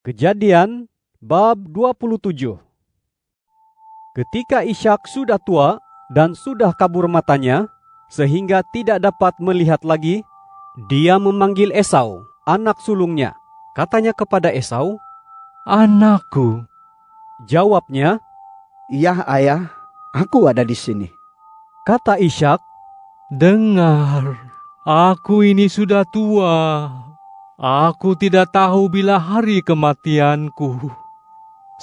Kejadian bab 27. Ketika Ishak sudah tua dan sudah kabur matanya, sehingga tidak dapat melihat lagi, dia memanggil Esau, anak sulungnya. Katanya kepada Esau, "Anakku." Jawabnya, "Iya ayah, aku ada di sini." Kata Ishak, "Dengar, aku ini sudah tua. Aku tidak tahu bila hari kematianku.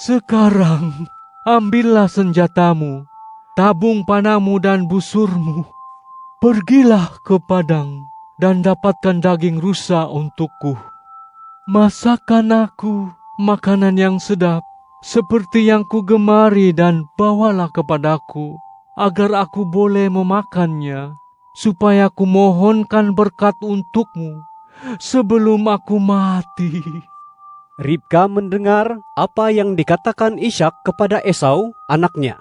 Sekarang, ambillah senjatamu, tabung panahmu dan busurmu. Pergilah ke padang dan dapatkan daging rusa untukku. Masakan aku makanan yang sedap, seperti yang ku gemari, dan bawalah kepadaku, agar aku boleh memakannya, supaya ku mohonkan berkat untukmu sebelum aku mati." Ribka mendengar apa yang dikatakan Ishak kepada Esau, anaknya.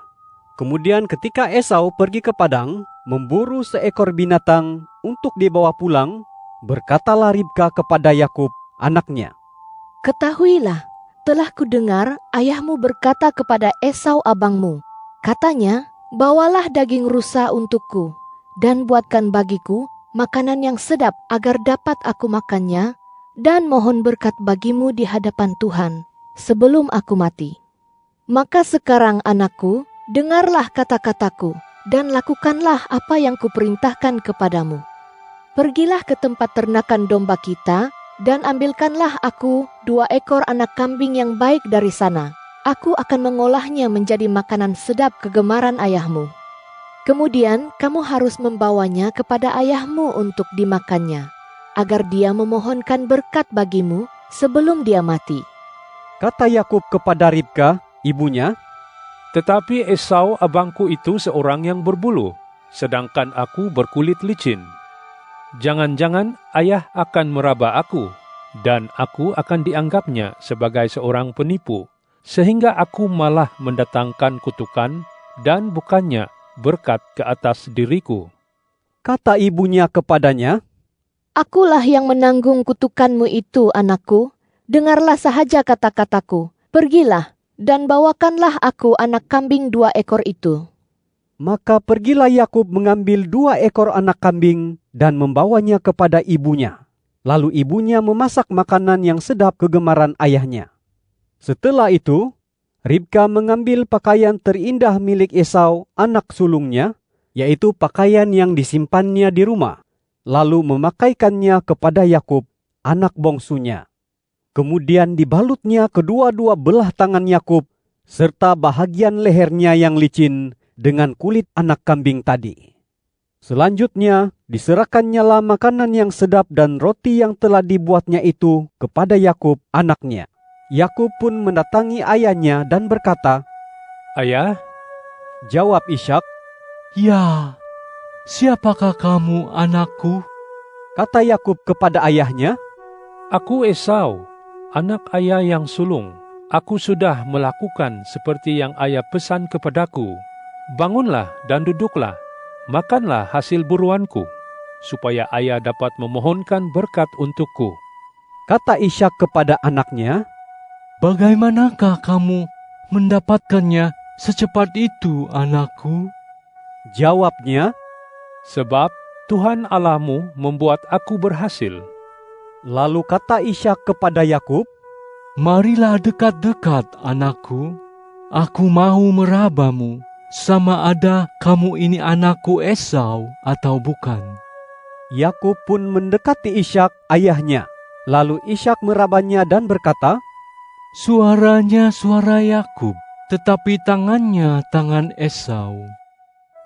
Kemudian ketika Esau pergi ke padang, memburu seekor binatang untuk dibawa pulang, berkatalah Ribka kepada Yakub, anaknya, "Ketahuilah, telah kudengar ayahmu berkata kepada Esau abangmu. Katanya, bawalah daging rusa untukku, dan buatkan bagiku makanan yang sedap agar dapat aku makannya, dan mohon berkat bagimu di hadapan Tuhan sebelum aku mati. Maka sekarang anakku, dengarlah kata-kataku, dan lakukanlah apa yang kuperintahkan kepadamu. Pergilah ke tempat ternakan domba kita, dan ambilkanlah aku 2 ekor anak kambing yang baik dari sana. Aku akan mengolahnya menjadi makanan sedap kegemaran ayahmu. Kemudian kamu harus membawanya kepada ayahmu untuk dimakannya, agar dia memohonkan berkat bagimu sebelum dia mati." Kata Yakub kepada Ribka, ibunya, "Tetapi Esau abangku itu seorang yang berbulu, sedangkan aku berkulit licin. Jangan-jangan ayah akan meraba aku, dan aku akan dianggapnya sebagai seorang penipu, sehingga aku malah mendatangkan kutukan dan bukannya berkat ke atas diriku." Kata ibunya kepadanya, "Akulah yang menanggung kutukanmu itu, anakku. Dengarlah sahaja kata-kataku. Pergilah dan bawakanlah aku anak kambing 2 ekor itu." Maka pergilah Yakub mengambil 2 ekor anak kambing dan membawanya kepada ibunya. Lalu ibunya memasak makanan yang sedap kegemaran ayahnya. Setelah itu, Ribka mengambil pakaian terindah milik Esau, anak sulungnya, yaitu pakaian yang disimpannya di rumah, lalu memakaikannya kepada Yakub, anak bongsunya. Kemudian dibalutnya kedua-dua belah tangan Yakub, serta bahagian lehernya yang licin dengan kulit anak kambing tadi. Selanjutnya, diserahkannyalah makanan yang sedap dan roti yang telah dibuatnya itu kepada Yakub, anaknya. Yakub pun mendatangi ayahnya dan berkata, "Ayah?" Jawab Ishak, "Ya, siapakah kamu, anakku?" Kata Yakub kepada ayahnya, "Aku Esau, anak ayah yang sulung. Aku sudah melakukan seperti yang ayah pesan kepadaku. Bangunlah dan duduklah, makanlah hasil buruanku, supaya ayah dapat memohonkan berkat untukku." Kata Ishak kepada anaknya, "Bagaimanakah kamu mendapatkannya secepat itu, anakku?" Jawabnya, "Sebab Tuhan Allahmu membuat aku berhasil." Lalu kata Ishak kepada Yakub, "Marilah dekat-dekat, anakku. Aku mau merabamu, sama ada kamu ini anakku Esau atau bukan." Yakub pun mendekati Ishak ayahnya. Lalu Ishak merabanya dan berkata, "Suaranya suara Yakub, tetapi tangannya tangan Esau."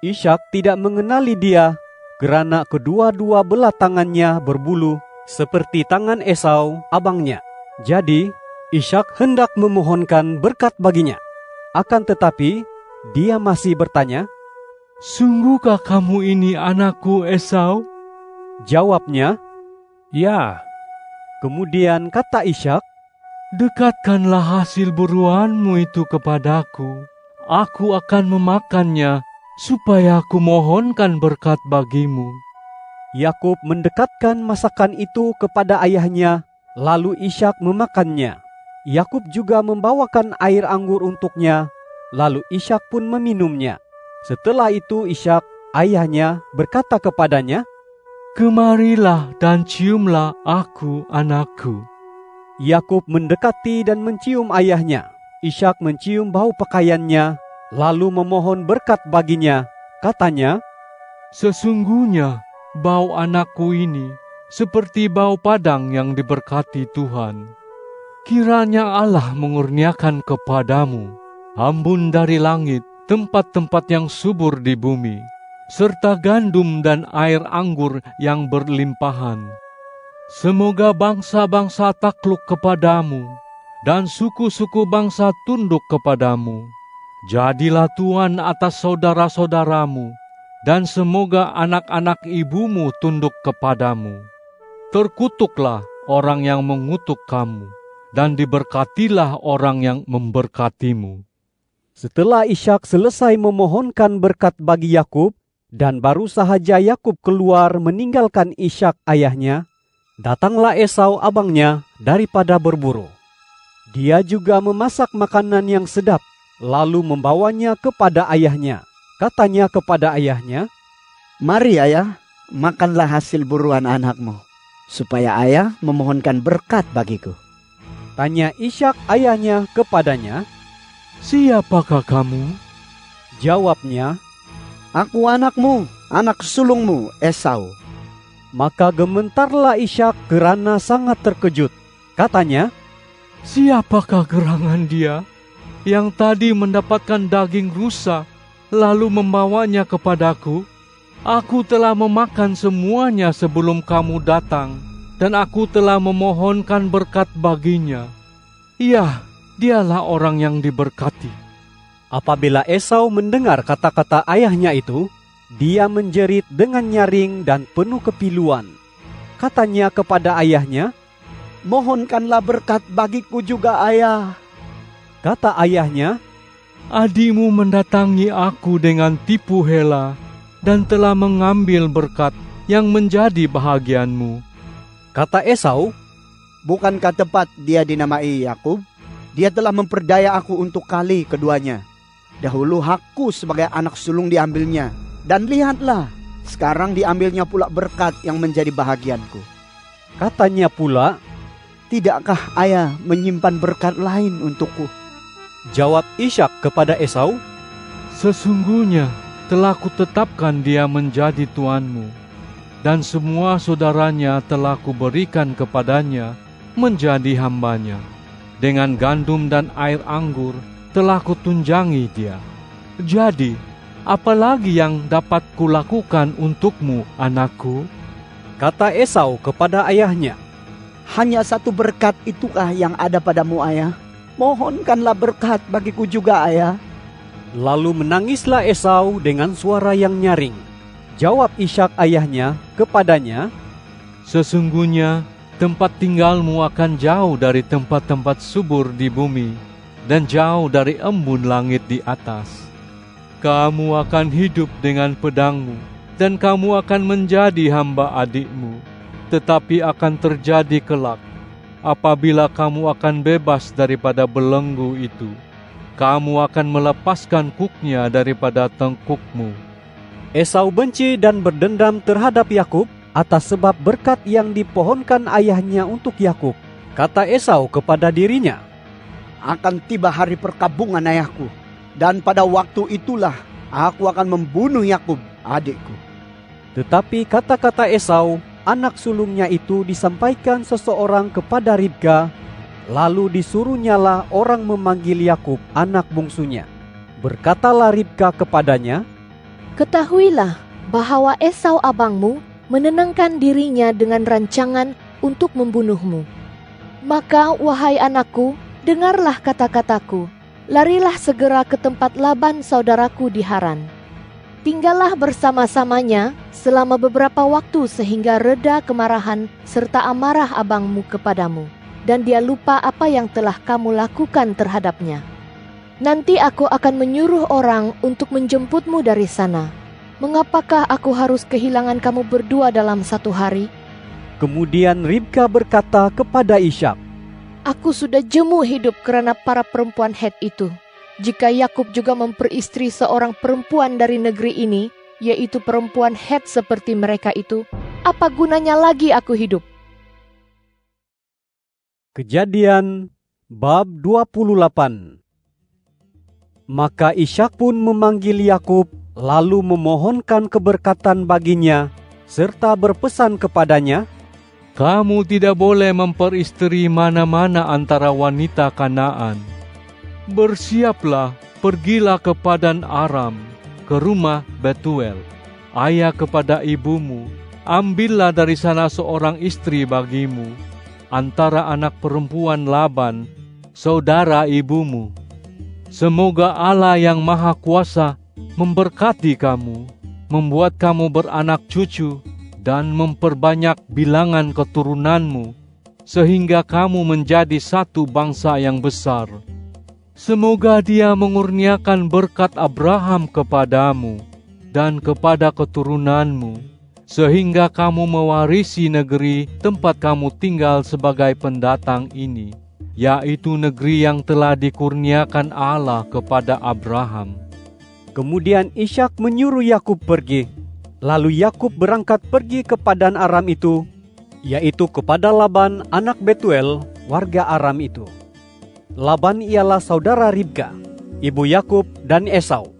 Ishak tidak mengenali dia, kerana kedua-dua belah tangannya berbulu seperti tangan Esau abangnya. Jadi, Ishak hendak memohonkan berkat baginya. Akan tetapi, dia masih bertanya, "Sungguhkah kamu ini anakku Esau?" Jawabnya, "Ya." Kemudian kata Ishak, "Dekatkanlah hasil buruanmu itu kepadaku. Aku akan memakannya, supaya aku mohonkan berkat bagimu." Yakub mendekatkan masakan itu kepada ayahnya, lalu Ishak memakannya. Yakub juga membawakan air anggur untuknya, lalu Ishak pun meminumnya. Setelah itu Ishak, ayahnya, berkata kepadanya, "Kemarilah dan ciumlah aku, anakku." Yakub mendekati dan mencium ayahnya. Ishak mencium bau pakaiannya, lalu memohon berkat baginya. Katanya, "Sesungguhnya bau anakku ini seperti bau padang yang diberkati Tuhan. Kiranya Allah mengurniakan kepadamu ambun dari langit, tempat-tempat yang subur di bumi, serta gandum dan air anggur yang berlimpahan. Semoga bangsa-bangsa takluk kepadamu, dan suku-suku bangsa tunduk kepadamu. Jadilah tuan atas saudara-saudaramu, dan semoga anak-anak ibumu tunduk kepadamu. Terkutuklah orang yang mengutuk kamu, dan diberkatilah orang yang memberkatimu." setelah Ishak selesai memohonkan berkat bagi Yakub, dan baru sahaja Yakub keluar meninggalkan Ishak ayahnya, datanglah Esau abangnya daripada berburu. Dia juga memasak makanan yang sedap, lalu membawanya kepada ayahnya. Katanya kepada ayahnya, Mari ayah, makanlah hasil buruan anakmu, supaya ayah memohonkan berkat bagiku. Tanya Ishak ayahnya kepadanya. "Siapakah kamu?" Jawabnya, Aku anakmu, anak sulungmu Esau. maka gementarlah Ishak kerana sangat terkejut. Katanya, "Siapakah gerangan dia yang tadi mendapatkan daging rusa lalu membawanya kepadaku? Aku telah memakan semuanya sebelum kamu datang, dan aku telah memohonkan berkat baginya. Ya, dialah orang yang diberkati." apabila Esau mendengar kata-kata ayahnya itu, dia menjerit dengan nyaring dan penuh kepiluan. Katanya kepada ayahnya, Mohonkanlah berkat bagiku juga ayah. kata ayahnya, "Adikmu mendatangi aku dengan tipu hela dan telah mengambil berkat yang menjadi bahagianmu." Kata Esau, Bukankah tepat dia dinamai Yakub? Dia telah memperdaya aku untuk kali keduanya. Dahulu hakku sebagai anak sulung diambilnya, dan lihatlah, sekarang diambilnya pula berkat yang menjadi bahagianku. katanya pula, Tidakkah ayah menyimpan berkat lain untukku? jawab Ishak kepada Esau, "Sesungguhnya telah kutetapkan dia menjadi tuanmu, dan semua saudaranya telah kuberikan kepadanya menjadi hambanya. Dengan gandum dan air anggur telah kutunjangi dia. Jadi, apalagi yang dapat kulakukan untukmu, anakku?" kata Esau kepada ayahnya. Hanya satu berkat itukah yang ada padamu ayah? Mohonkanlah berkat bagiku juga ayah. Lalu menangislah Esau dengan suara yang nyaring. Jawab Ishak ayahnya kepadanya, "Sesungguhnya tempat tinggalmu akan jauh dari tempat-tempat subur di bumi, dan jauh dari embun langit di atas. Kamu akan hidup dengan pedangmu, dan kamu akan menjadi hamba adikmu. Tetapi akan terjadi kelak, apabila kamu akan bebas daripada belenggu itu, kamu akan melepaskan kuknya daripada tengkukmu." Esau benci dan berdendam terhadap Yakub atas sebab berkat yang dipohonkan ayahnya untuk Yakub. Kata Esau kepada dirinya, Akan tiba hari perkabungan ayahku, dan pada waktu itulah aku akan membunuh Yakub, adikku. tetapi kata-kata Esau, anak sulungnya itu disampaikan seseorang kepada Ribka, lalu disuruhnyalah orang memanggil Yakub, anak bungsunya. Berkatalah Ribka kepadanya, Ketahuilah bahwa Esau abangmu menenangkan dirinya dengan rancangan untuk membunuhmu. Maka wahai anakku, dengarlah kata-kataku. Larilah segera ke tempat Laban saudaraku di Haran. Tinggallah bersama-samanya selama beberapa waktu sehingga reda kemarahan serta amarah abangmu kepadamu, dan dia lupa apa yang telah kamu lakukan terhadapnya. Nanti aku akan menyuruh orang untuk menjemputmu dari sana. Mengapakah aku harus kehilangan kamu berdua dalam satu hari? Kemudian Ribka berkata kepada Ishak, Aku sudah jemu hidup karena para perempuan Het itu. Jika Yakub juga memperistri seorang perempuan dari negeri ini, yaitu perempuan Het seperti mereka itu, apa gunanya lagi aku hidup?" Kejadian bab 28. Maka Ishak pun memanggil Yakub, lalu memohonkan keberkatan baginya, serta berpesan kepadanya, "Kamu tidak boleh memperistri mana-mana antara wanita Kanaan. Bersiaplah, pergilah ke Padan Aram, ke rumah Betuel, ayah kepada ibumu. Ambillah dari sana seorang istri bagimu, antara anak perempuan Laban, saudara ibumu. Semoga Allah yang Maha Kuasa memberkati kamu, membuat kamu beranak cucu, dan memperbanyak bilangan keturunanmu, sehingga kamu menjadi satu bangsa yang besar. Semoga Dia mengurniakan berkat Abraham kepadamu dan kepada keturunanmu, sehingga kamu mewarisi negeri tempat kamu tinggal sebagai pendatang ini, yaitu negeri yang telah dikurniakan Allah kepada Abraham." Kemudian Ishak menyuruh Yakub pergi. Lalu Yakub berangkat pergi ke Padan Aram itu, yaitu kepada Laban anak Betuel, warga Aram itu. Laban ialah saudara Ribka, ibu Yakub dan Esau.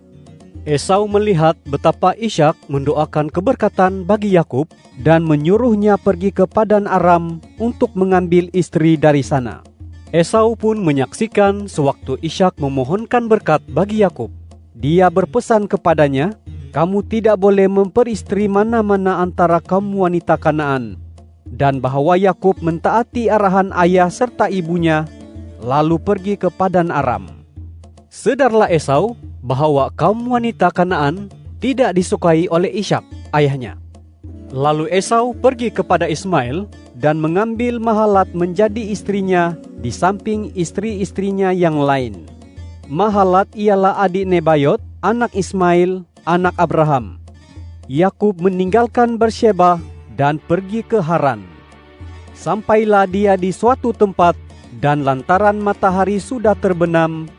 Esau melihat betapa Ishak mendoakan keberkatan bagi Yakub dan menyuruhnya pergi ke Padan Aram untuk mengambil istri dari sana. Esau pun menyaksikan sewaktu Ishak memohonkan berkat bagi Yakub. Dia berpesan kepadanya, "Kamu tidak boleh memperistri mana-mana antara kaum wanita Kanaan," dan bahwa Yakub mentaati arahan ayah serta ibunya, lalu pergi ke Padan Aram. Sedarlah Esau bahwa kaum wanita Kanaan tidak disukai oleh Ishak, ayahnya. Lalu Esau pergi kepada Ismail dan mengambil Mahalat menjadi istrinya di samping istri-istrinya yang lain. Mahalat ialah adik Nebayot, anak Ismail, anak Abraham. Yakub meninggalkan Bersheba dan pergi ke Haran. Sampailah dia di suatu tempat, dan lantaran matahari sudah terbenam,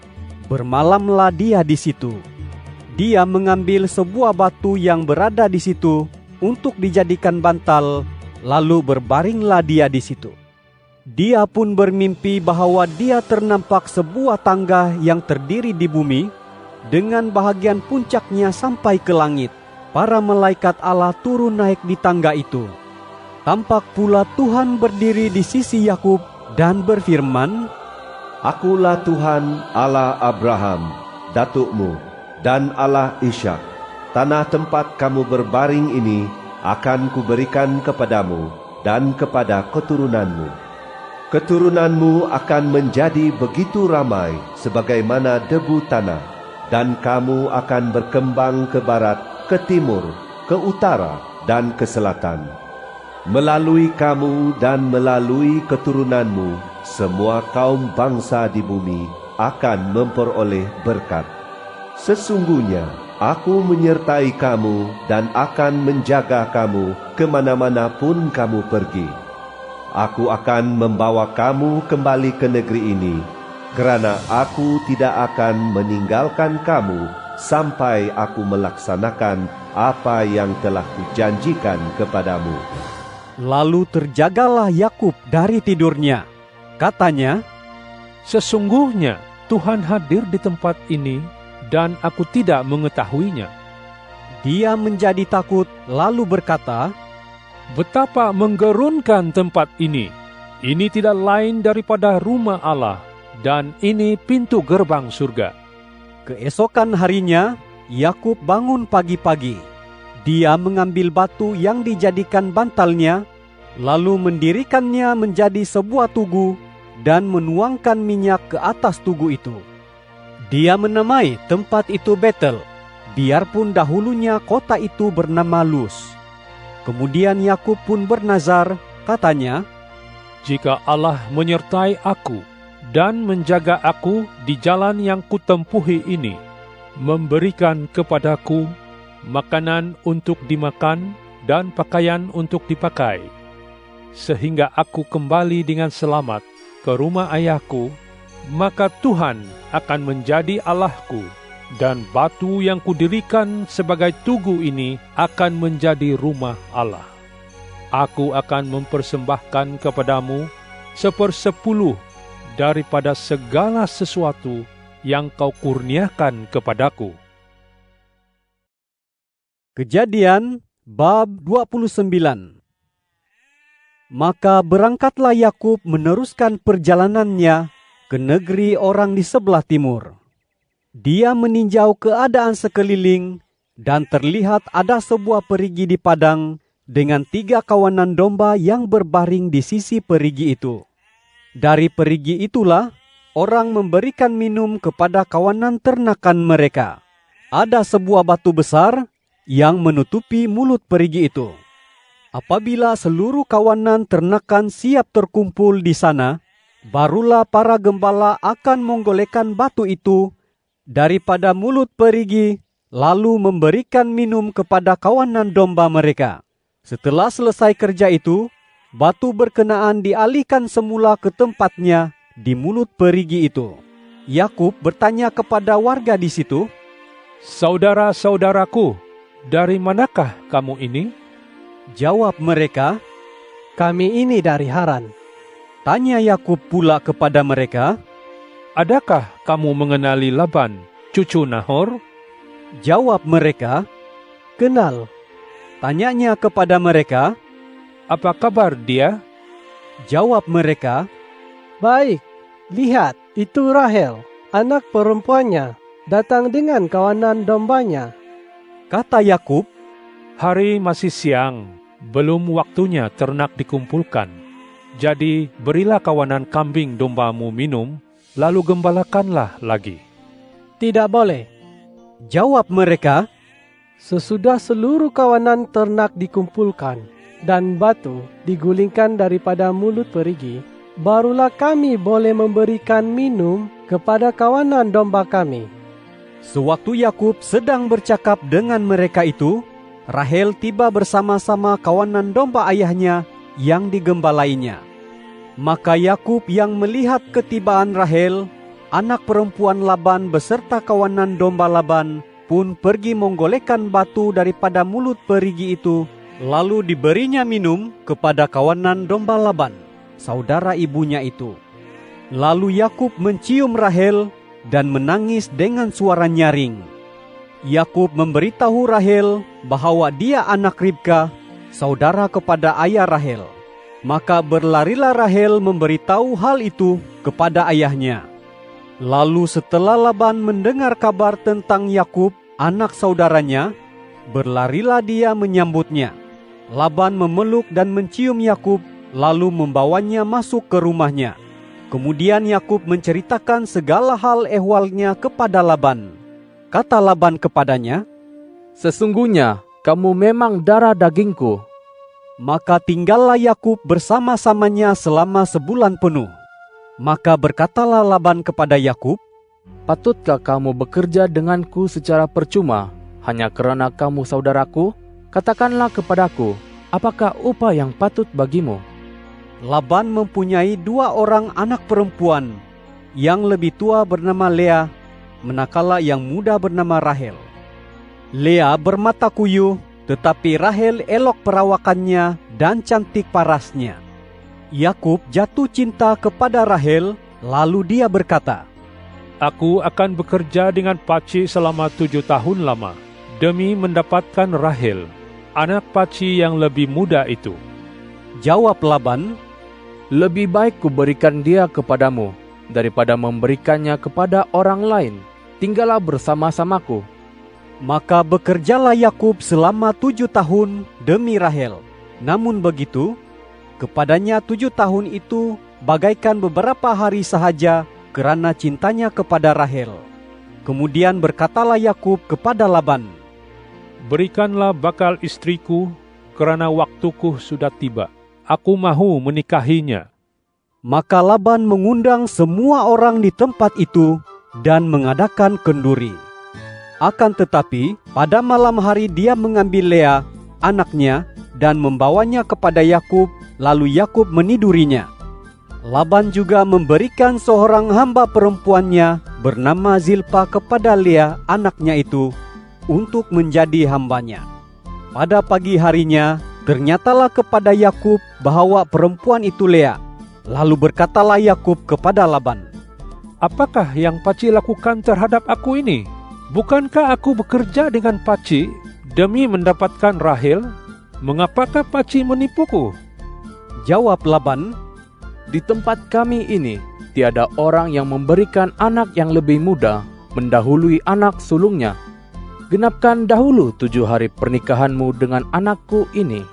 bermalamlah dia di situ. Dia mengambil sebuah batu yang berada di situ untuk dijadikan bantal, lalu berbaringlah dia di situ. Dia pun bermimpi bahwa dia ternampak sebuah tangga yang terdiri di bumi, dengan bahagian puncaknya sampai ke langit. Para malaikat Allah turun naik di tangga itu. Tampak pula Tuhan berdiri di sisi Yakub dan berfirman, "Akulah Tuhan Allah Abraham, datukmu, dan Allah Ishak. Tanah tempat kamu berbaring ini akan kuberikan kepadamu dan kepada keturunanmu. Keturunanmu akan menjadi begitu ramai sebagaimana debu tanah, dan kamu akan berkembang ke barat, ke timur, ke utara, dan ke selatan. Melalui kamu dan melalui keturunanmu, semua kaum bangsa di bumi akan memperoleh berkat. Sesungguhnya aku menyertai kamu dan akan menjaga kamu kemana-mana pun kamu pergi. Aku akan membawa kamu kembali ke negeri ini, kerana aku tidak akan meninggalkan kamu sampai aku melaksanakan apa yang telah kujanjikan kepadamu." Lalu terjagalah Yakub dari tidurnya. Katanya, "Sesungguhnya Tuhan hadir di tempat ini dan aku tidak mengetahuinya." Dia menjadi takut lalu berkata, "Betapa menggerunkan tempat ini! Ini tidak lain daripada rumah Allah, dan ini pintu gerbang surga." Keesokan harinya, Yakub bangun pagi-pagi. Dia mengambil batu yang dijadikan bantalnya, lalu mendirikannya menjadi sebuah tugu dan menuangkan minyak ke atas tugu itu. Dia menamai tempat itu Betel, biarpun dahulunya kota itu bernama Luz. Kemudian Yakub pun bernazar, katanya, "Jika Allah menyertai aku dan menjaga aku di jalan yang kutempuhi ini, memberikan kepadaku makanan untuk dimakan dan pakaian untuk dipakai, sehingga aku kembali dengan selamat ke rumah ayahku, maka Tuhan akan menjadi Allahku, dan batu yang kudirikan sebagai tugu ini akan menjadi rumah Allah. Aku akan mempersembahkan kepadamu 1/10 daripada segala sesuatu yang kau kurniakan kepadaku. Kejadian bab 29. Maka berangkatlah Yakub meneruskan perjalanannya ke negeri orang di sebelah timur. Dia meninjau keadaan sekeliling, dan terlihat ada sebuah perigi di padang dengan 3 kawanan domba yang berbaring di sisi perigi itu. Dari perigi itulah orang memberikan minum kepada kawanan ternakan mereka. Ada sebuah batu besar yang menutupi mulut perigi itu. Apabila seluruh kawanan ternakan siap terkumpul di sana, barulah para gembala akan menggolekan batu itu daripada mulut perigi, lalu memberikan minum kepada kawanan domba mereka. Setelah selesai kerja itu, batu berkenaan dialihkan semula ke tempatnya di mulut perigi itu. Yakub bertanya kepada warga di situ, "Saudara-saudaraku, dari manakah kamu ini?" Jawab mereka, "Kami ini dari Haran." Tanya Yakub pula kepada mereka, "Adakah kamu mengenali Laban, cucu Nahor?" Jawab mereka, "Kenal." Tanyanya kepada mereka, "Apa kabar dia?" Jawab mereka, "Baik, lihat, itu Rahel, anak perempuannya, datang dengan kawanan dombanya." Kata Yakub, "Hari masih siang, belum waktunya ternak dikumpulkan. Jadi berilah kawanan kambing dombamu minum, lalu gembalakanlah lagi." "Tidak boleh." Jawab mereka, "Sesudah seluruh kawanan ternak dikumpulkan dan batu digulingkan daripada mulut perigi, barulah kami boleh memberikan minum kepada kawanan domba kami." Sewaktu Yakub sedang bercakap dengan mereka itu, Rahel tiba bersama-sama kawanan domba ayahnya yang digembalainya. Maka Yakub yang melihat ketibaan Rahel, anak perempuan Laban beserta kawanan domba Laban, pun pergi menggolekkan batu daripada mulut perigi itu, lalu diberinya minum kepada kawanan domba Laban, saudara ibunya itu. Lalu Yakub mencium Rahel dan menangis dengan suara nyaring. Yakub memberitahu Rahel bahwa dia anak Ribka, saudara kepada ayah Rahel. Maka berlarilah Rahel memberitahu hal itu kepada ayahnya. Lalu setelah Laban mendengar kabar tentang Yakub, anak saudaranya, berlarilah dia menyambutnya. Laban memeluk dan mencium Yakub, lalu membawanya masuk ke rumahnya. Kemudian Yakub menceritakan segala hal ehwalnya kepada Laban. Kata Laban kepadanya, "Sesungguhnya kamu memang darah dagingku." Maka tinggallah Yakub bersama-samanya selama sebulan penuh. Maka berkatalah Laban kepada Yakub, "Patutkah kamu bekerja denganku secara percuma, hanya kerana kamu saudaraku? Katakanlah kepadaku, apakah upah yang patut bagimu?" Laban mempunyai 2 orang anak perempuan, yang lebih tua bernama Lea, manakala yang muda bernama Rahel. Lea bermata kuyu, tetapi Rahel elok perawakannya dan cantik parasnya. Yakub jatuh cinta kepada Rahel, lalu dia berkata, "Aku akan bekerja dengan Paci selama 7 tahun lama, demi mendapatkan Rahel, anak Paci yang lebih muda itu." Jawab Laban, "Lebih baik kuberikan dia kepadamu, daripada memberikannya kepada orang lain. Tinggallah bersama-samaku." Maka bekerjalah Yakub selama 7 tahun demi Rahel. Namun begitu, kepadanya 7 tahun itu bagaikan beberapa hari sahaja kerana cintanya kepada Rahel. Kemudian berkatalah Yakub kepada Laban, "Berikanlah bakal istriku, kerana waktuku sudah tiba. Aku mahu menikahinya." Maka Laban mengundang semua orang di tempat itu dan mengadakan kenduri. Akan tetapi, pada malam hari dia mengambil Lea, anaknya, dan membawanya kepada Yakub, lalu Yakub menidurinya. Laban juga memberikan seorang hamba perempuannya bernama Zilpa kepada Lea anaknya itu untuk menjadi hambanya. Pada pagi harinya, ternyatalah kepada Yakub bahwa perempuan itu Lea. Lalu berkatalah Yakub kepada Laban, Apakah yang Paci lakukan terhadap aku ini? Bukankah aku bekerja dengan Paci demi mendapatkan Rahel? Mengapakah Paci menipuku? Jawab Laban, Di tempat kami ini, tiada orang yang memberikan anak yang lebih muda mendahului anak sulungnya. Genapkan dahulu 7 hari pernikahanmu dengan anakku ini.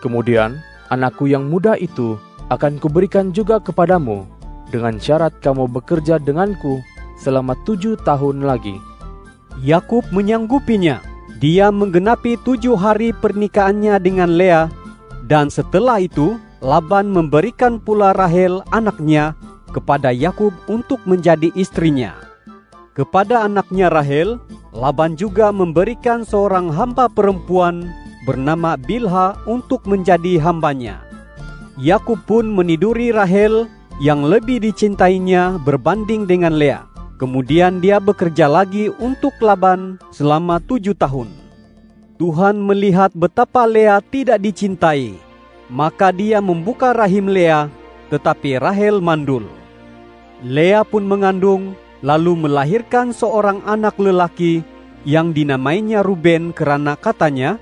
Kemudian, anakku yang muda itu akan kuberikan juga kepadamu, dengan syarat kamu bekerja denganku selama 7 tahun lagi. Yakub menyanggupinya. Dia menggenapi 7 hari pernikahannya dengan Lea, dan setelah itu Laban memberikan pula Rahel anaknya kepada Yakub untuk menjadi istrinya. Kepada anaknya Rahel, Laban juga memberikan seorang hamba perempuan bernama Bilha untuk menjadi hambanya. Yakub pun meniduri Rahel yang lebih dicintainya berbanding dengan Lea. Kemudian dia bekerja lagi untuk Laban selama 7 tahun. Tuhan melihat betapa Lea tidak dicintai, maka dia membuka rahim Lea, tetapi Rahel mandul. Lea pun mengandung, lalu melahirkan seorang anak lelaki yang dinamainya Ruben kerana katanya,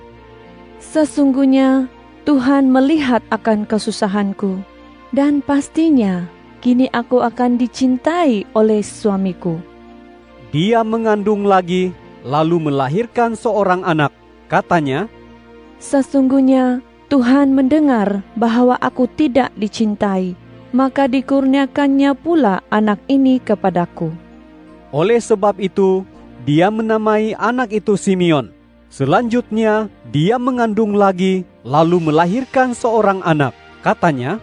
Sesungguhnya Tuhan melihat akan kesusahanku, dan pastinya kini aku akan dicintai oleh suamiku. Dia mengandung lagi, lalu melahirkan seorang anak. Katanya, Sesungguhnya Tuhan mendengar bahwa aku tidak dicintai, maka dikurniakannya pula anak ini kepadaku. oleh sebab itu, dia menamai anak itu Simeon. Selanjutnya, dia mengandung lagi, lalu melahirkan seorang anak. Katanya,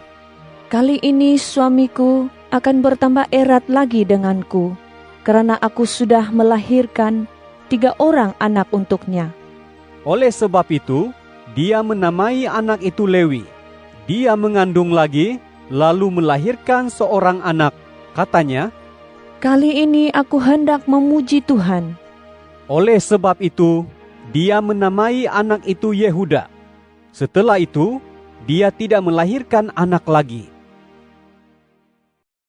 Kali ini suamiku akan bertambah erat lagi denganku, karena aku sudah melahirkan 3 orang anak untuknya. oleh sebab itu, dia menamai anak itu Lewi. Dia mengandung lagi, lalu melahirkan seorang anak. Katanya, Kali ini aku hendak memuji Tuhan. oleh sebab itu, dia menamai anak itu Yehuda. Setelah itu, dia tidak melahirkan anak lagi.